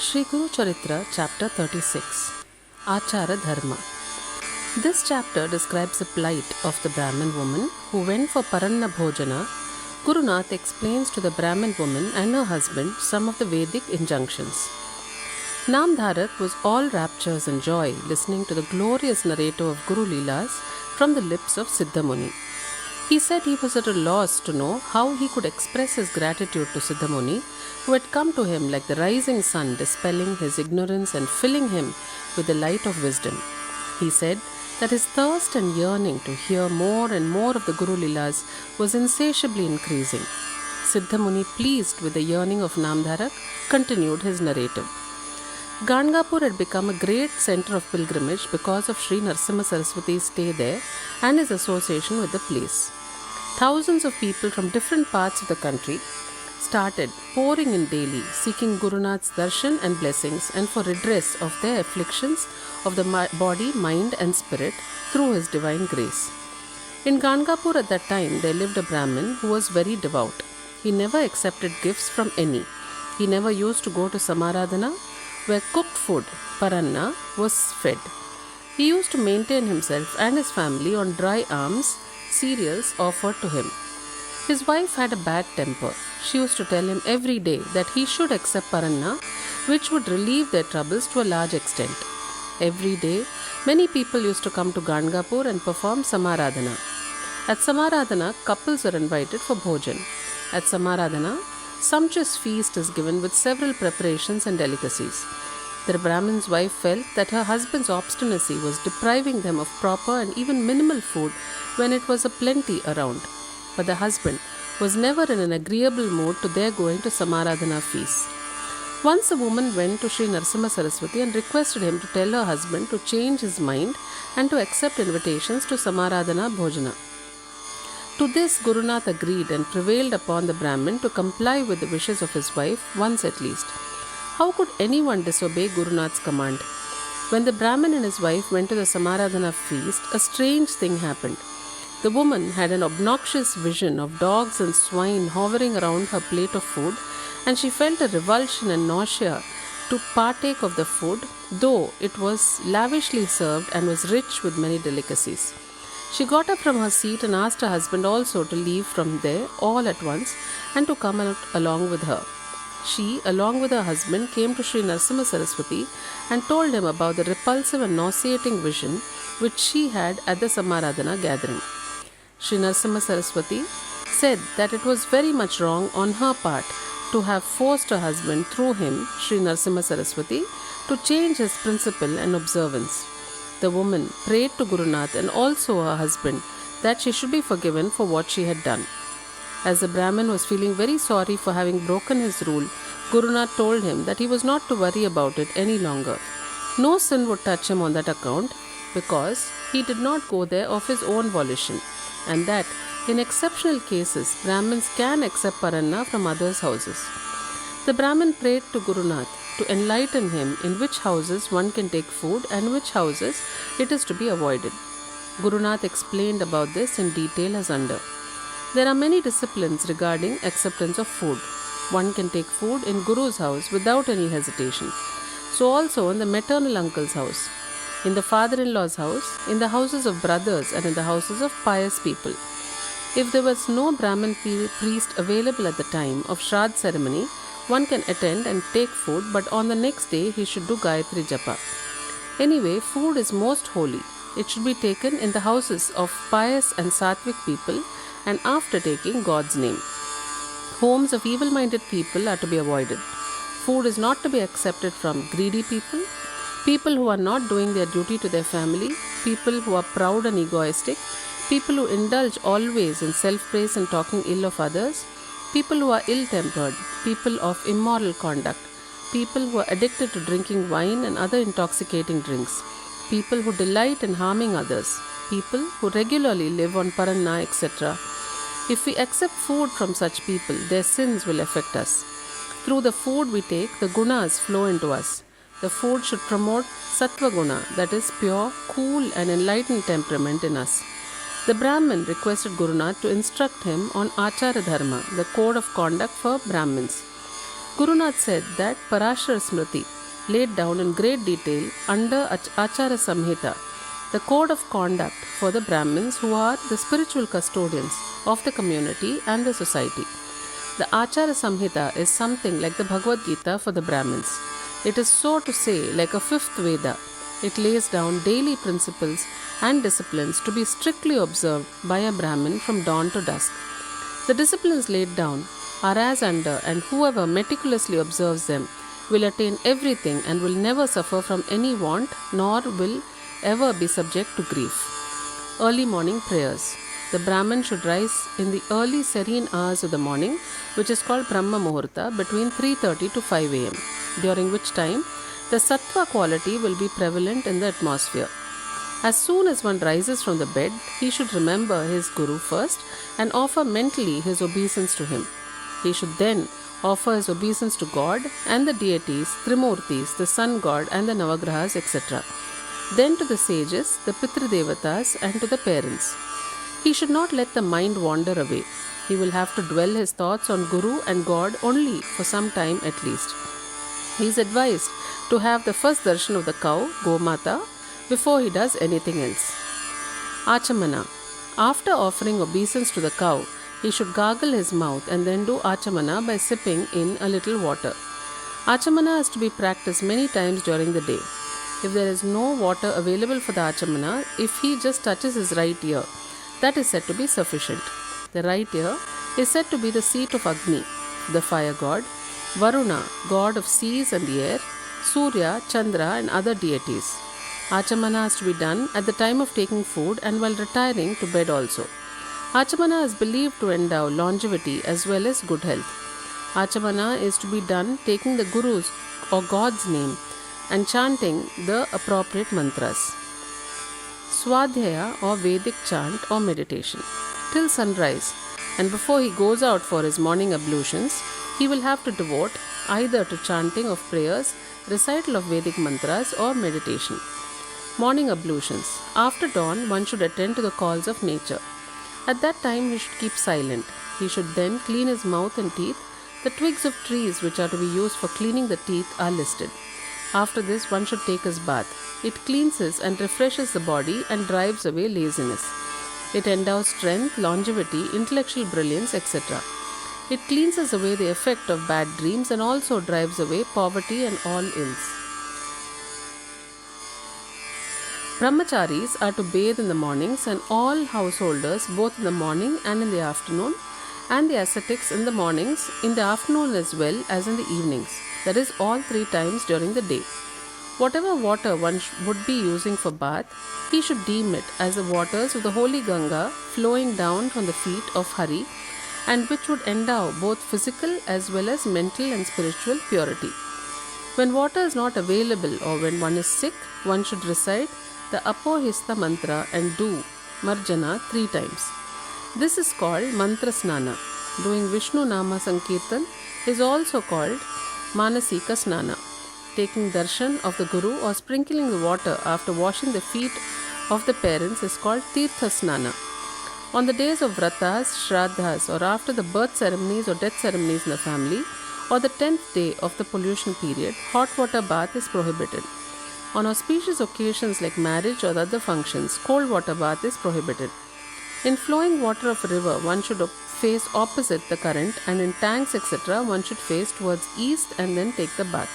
Sri Guru Charitra, Chapter 36, Achara Dharma. This chapter describes the plight of the Brahmin woman who went for Paranna Bhojana. Guru Nath explains to the Brahmin woman and her husband some of the Vedic injunctions. Namdharak was all raptures and joy listening to the glorious narrative of Guru Leelas from the lips of Siddha Muni. He said he was at a loss to know how he could express his gratitude to Siddha Muni, who had come to him like the rising sun, dispelling his ignorance and filling him with the light of wisdom. He said that his thirst and yearning to hear more and more of the Guru Leelas was insatiably increasing. Siddha Muni, pleased with the yearning of Namdharak, continued his narrative. Gangapur had become a great center of pilgrimage because of Sri Narasimha Saraswati's stay there and his association with the place. Thousands of people from different parts of the country started pouring in daily, seeking Guru Nath's darshan and blessings and for redress of their afflictions of the body, mind and spirit through his divine grace. In Gangapur at that time there lived a Brahmin who was very devout. He never accepted gifts from any. He never used to go to Samaradhana where cooked food, paranna, was fed. He used to maintain himself and his family on dry alms, cereals offered to him. His wife had a bad temper. She used to tell him every day that he should accept paranna, which would relieve their troubles to a large extent. Every day, many people used to come to Gangapur and perform Samaradhana. At Samaradhana, couples are invited for bhojan. At Samaradhana, sumptuous feast is given with several preparations and delicacies. The Brahmin's wife felt that her husband's obstinacy was depriving them of proper and even minimal food when it was a plenty around. But the husband was never in an agreeable mood to their going to Samaradhana feast. Once a woman went to Sri Narasimha Saraswati and requested him to tell her husband to change his mind and to accept invitations to Samaradhana Bhojana. To this, Guru Nath agreed and prevailed upon the Brahmin to comply with the wishes of his wife once at least. How could anyone disobey Guru Nath's command? When the Brahmin and his wife went to the Samaradhana feast, a strange thing happened. The woman had an obnoxious vision of dogs and swine hovering around her plate of food, and she felt a revulsion and nausea to partake of the food, though it was lavishly served and was rich with many delicacies. She got up from her seat and asked her husband also to leave from there all at once and to come out along with her. She, along with her husband, came to Sri Narasimha Saraswati and told him about the repulsive and nauseating vision which she had at the Samaradhana gathering. Sri Narasimha Saraswati said that it was very much wrong on her part to have forced her husband through him, Sri Narasimha Saraswati, to change his principle and observance. The woman prayed to Guru Nath and also her husband that she should be forgiven for what she had done. As the Brahmin was feeling very sorry for having broken his rule, Guru Nath told him that he was not to worry about it any longer. No sin would touch him on that account because he did not go there of his own volition, and that in exceptional cases Brahmins can accept paranna from others' houses. The Brahmin prayed to Guru Nath to enlighten him in which houses one can take food and which houses it is to be avoided. Guru Nath explained about this in detail as under. There are many disciplines regarding acceptance of food. One can take food in Guru's house without any hesitation. So also in the maternal uncle's house, in the father-in-law's house, in the houses of brothers and in the houses of pious people. If there was no Brahmin priest available at the time of Shraddh ceremony, one can attend and take food, but on the next day he should do Gayatri Japa. Anyway, food is most holy. It should be taken in the houses of pious and sattvic people and after taking God's name. Homes of evil-minded people are to be avoided. Food is not to be accepted from greedy people, people who are not doing their duty to their family, people who are proud and egoistic, people who indulge always in self-praise and talking ill of others, people who are ill-tempered, people of immoral conduct, people who are addicted to drinking wine and other intoxicating drinks, people who delight in harming others, people who regularly live on paranna, etc. If we accept food from such people, their sins will affect us. Through the food we take, the gunas flow into us. The food should promote sattva guna, that is pure, cool and enlightened temperament in us. The Brahmin requested Guru Nath to instruct him on Achara Dharma, the code of conduct for Brahmins. Gurunath said that Parashar Smriti laid down in great detail under Achara Samhita the code of conduct for the Brahmins, who are the spiritual custodians of the community and the society. The Achara Samhita is something like the Bhagavad Gita for the Brahmins. It is, so to say, like a fifth Veda. It lays down daily principles and disciplines to be strictly observed by a Brahmin from dawn to dusk. The disciplines laid down are as under, and whoever meticulously observes them will attain everything and will never suffer from any want, nor will ever be subject to grief. Early morning prayers. The Brahmin should rise in the early serene hours of the morning, which is called Brahma Muhurta, between 3:30 to 5 am, during which time the sattva quality will be prevalent in the atmosphere. As soon as one rises from the bed, he should remember his Guru first and offer mentally his obeisance to him. He should then offer his obeisance to God and the deities, Trimurtis, the sun god and the Navagrahas, etc. Then to the sages, the Pitridevatas, and to the parents. He should not let the mind wander away. He will have to dwell his thoughts on Guru and God only for some time at least. He is advised to have the first darshan of the cow, Gomata, before he does anything else. Achamana. After offering obeisance to the cow, he should gargle his mouth and then do Achamana by sipping in a little water. Achamana is to be practiced many times during the day. If there is no water available for the Achamana, if he just touches his right ear, that is said to be sufficient. The right ear is said to be the seat of Agni, the fire god, Varuna, god of seas and the air, Surya, Chandra and other deities. Achamana is to be done at the time of taking food and while retiring to bed also. Achamana is believed to endow longevity as well as good health. Achamana is to be done taking the Guru's or God's name and chanting the appropriate mantras. Swadhyaya or Vedic chant or meditation. Till sunrise and before he goes out for his morning ablutions, he will have to devote either to chanting of prayers, recital of Vedic mantras or meditation. Morning ablutions. After dawn, one should attend to the calls of nature. At that time, he should keep silent. He should then clean his mouth and teeth. The twigs of trees which are to be used for cleaning the teeth are listed. After this, one should take his bath. It cleanses and refreshes the body and drives away laziness. It endows strength, longevity, intellectual brilliance, etc. It cleanses away the effect of bad dreams and also drives away poverty and all ills. Brahmacharis are to bathe in the mornings and all householders both in the morning and in the afternoon, and the ascetics in the mornings, in the afternoon as well as in the evenings, that is all 3 times during the day. Whatever water one would be using for bath, he should deem it as the waters of the holy Ganga flowing down from the feet of Hari and which would endow both physical as well as mental and spiritual purity. When water is not available or when one is sick, one should recite the Apohista mantra and do Marjana 3 times. This is called Mantra Snana. Doing Vishnu Nama Sankirtan is also called Manasika Snana. Taking darshan of the Guru or sprinkling the water after washing the feet of the parents is called Tirtha Snana. On the days of vratas, shraddhas or after the birth ceremonies or death ceremonies in the family or the 10th day of the pollution period, hot water bath is prohibited. On auspicious occasions like marriage or other functions, cold water bath is prohibited. In flowing water of a river, one should face opposite the current, and in tanks etc., one should face towards east and then take the bath.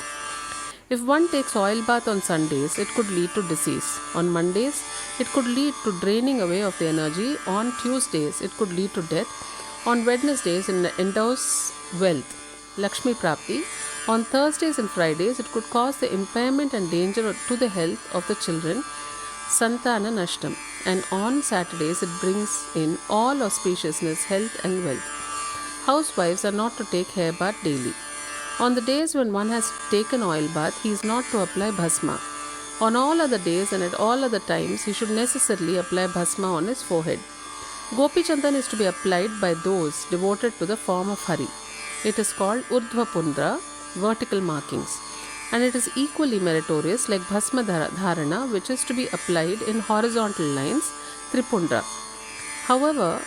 If one takes oil bath on Sundays, it could lead to disease. On Mondays, it could lead to draining away of the energy. On Tuesdays, it could lead to death. On Wednesdays, it endows wealth, Lakshmi Prapti. On Thursdays and Fridays, it could cause the impairment and danger to the health of the children, Santana Nashtam. And on Saturdays, it brings in all auspiciousness, health and wealth. Housewives are not to take hair bath daily. On the days when one has taken oil bath, he is not to apply bhasma. On all other days and at all other times, he should necessarily apply bhasma on his forehead. Gopi Chandan is to be applied by those devoted to the form of Hari. It is called Urdhva Pundra, vertical markings, and it is equally meritorious like Bhasma Dharana, which is to be applied in horizontal lines, Tripundra. However,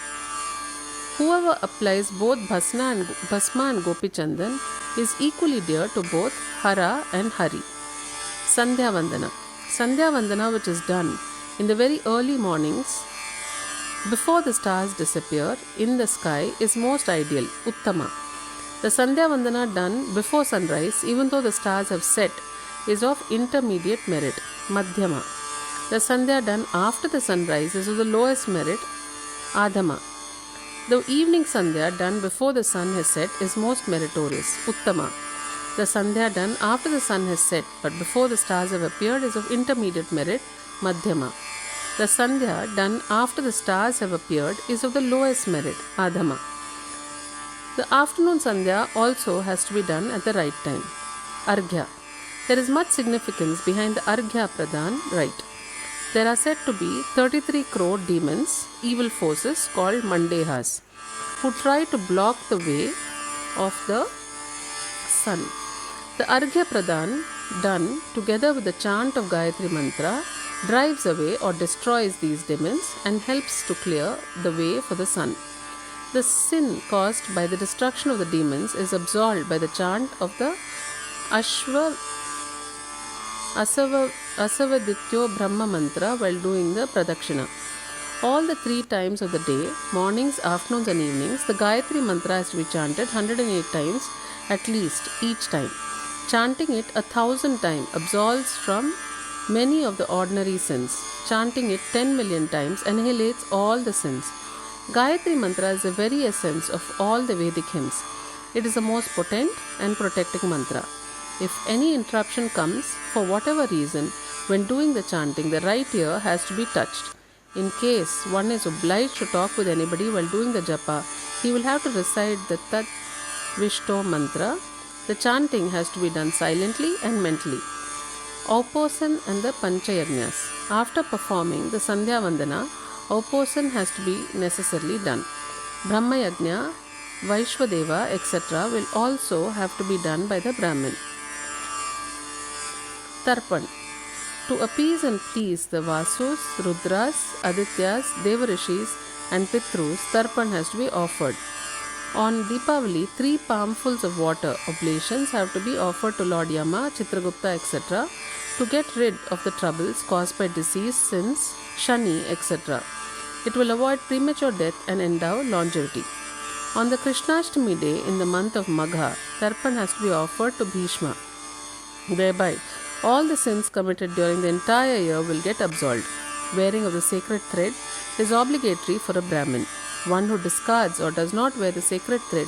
Whoever applies both Bhasma and Gopi Chandan is equally dear to both Hara and Hari. Sandhya Vandana. Sandhya Vandana, which is done in the very early mornings before the stars disappear in the sky, is most ideal, Uttama. The Sandhya Vandana done before sunrise, even though the stars have set, is of intermediate merit, Madhyama. The Sandhya done after the sunrise is of the lowest merit, Adhama. The evening Sandhya done before the sun has set is most meritorious, Uttama. The Sandhya done after the sun has set but before the stars have appeared is of intermediate merit, Madhyama. The Sandhya done after the stars have appeared is of the lowest merit, Adhama. The afternoon Sandhya also has to be done at the right time, Arghya. There is much significance behind the Arghya Pradhan rite. There are said to be 33 crore demons, evil forces called Mandehas, who try to block the way of the sun. The Arghya Pradhan, done together with the chant of Gayatri Mantra, drives away or destroys these demons and helps to clear the way for the sun. The sin caused by the destruction of the demons is absolved by the chant of the Asavadityo Brahma Mantra while doing the Pradakshina. All the 3 times of the day, mornings, afternoons and evenings, the Gayatri Mantra has to be chanted 108 times at least each time. Chanting it 1,000 times absolves from many of the ordinary sins. Chanting it 10 million times annihilates all the sins. Gayatri Mantra is the very essence of all the Vedic hymns. It is the most potent and protecting mantra. If any interruption comes, for whatever reason, when doing the chanting, the right ear has to be touched. In case one is obliged to talk with anybody while doing the japa, he will have to recite the Tat Vishto mantra. The chanting has to be done silently and mentally. Auposan and the Panchayagnas. After performing the Sandhya Vandana, Auposan has to be necessarily done. Brahma Yajna, Vaishwadeva, etc. will also have to be done by the Brahmin. Tarpan. To appease and please the Vasus, Rudras, Adityas, Devarishis and Pitrus, Tarpan has to be offered. On Deepavali, 3 palmfuls of water oblations have to be offered to Lord Yama, Chitragupta, etc. to get rid of the troubles caused by disease, sins, Shani, etc. It will avoid premature death and endow longevity. On the Krishnashtami day in the month of Magha, Tarpan has to be offered to Bhishma. Thereby, all the sins committed during the entire year will get absolved. Wearing of the sacred thread is obligatory for a Brahmin. One who discards or does not wear the sacred thread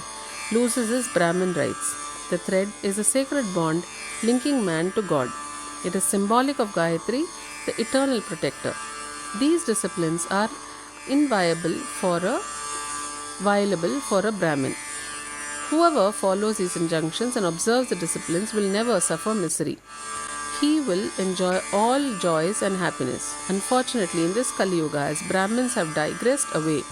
loses his Brahmin rights. The thread is a sacred bond linking man to God. It is symbolic of Gayatri, the eternal protector. These disciplines are inviolable for a Brahmin. Whoever follows these injunctions and observes the disciplines will never suffer misery. He will enjoy all joys and happiness. Unfortunately, in this Kali Yuga, as Brahmins have digressed away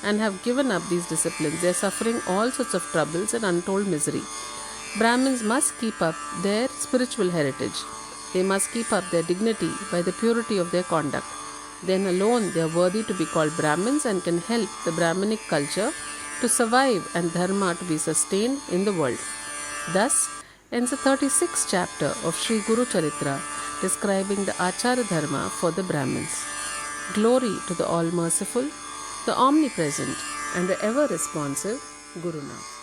and have given up these disciplines, they are suffering all sorts of troubles and untold misery. Brahmins must keep up their spiritual heritage. They must keep up their dignity by the purity of their conduct. Then alone they are worthy to be called Brahmins and can help the Brahminic culture to survive and dharma to be sustained in the world. Thus ends the 36th chapter of Sri Guru Charitra describing the Achara Dharma for the Brahmins. Glory to the All-Merciful, the Omnipresent and the ever-responsive Guru Nath.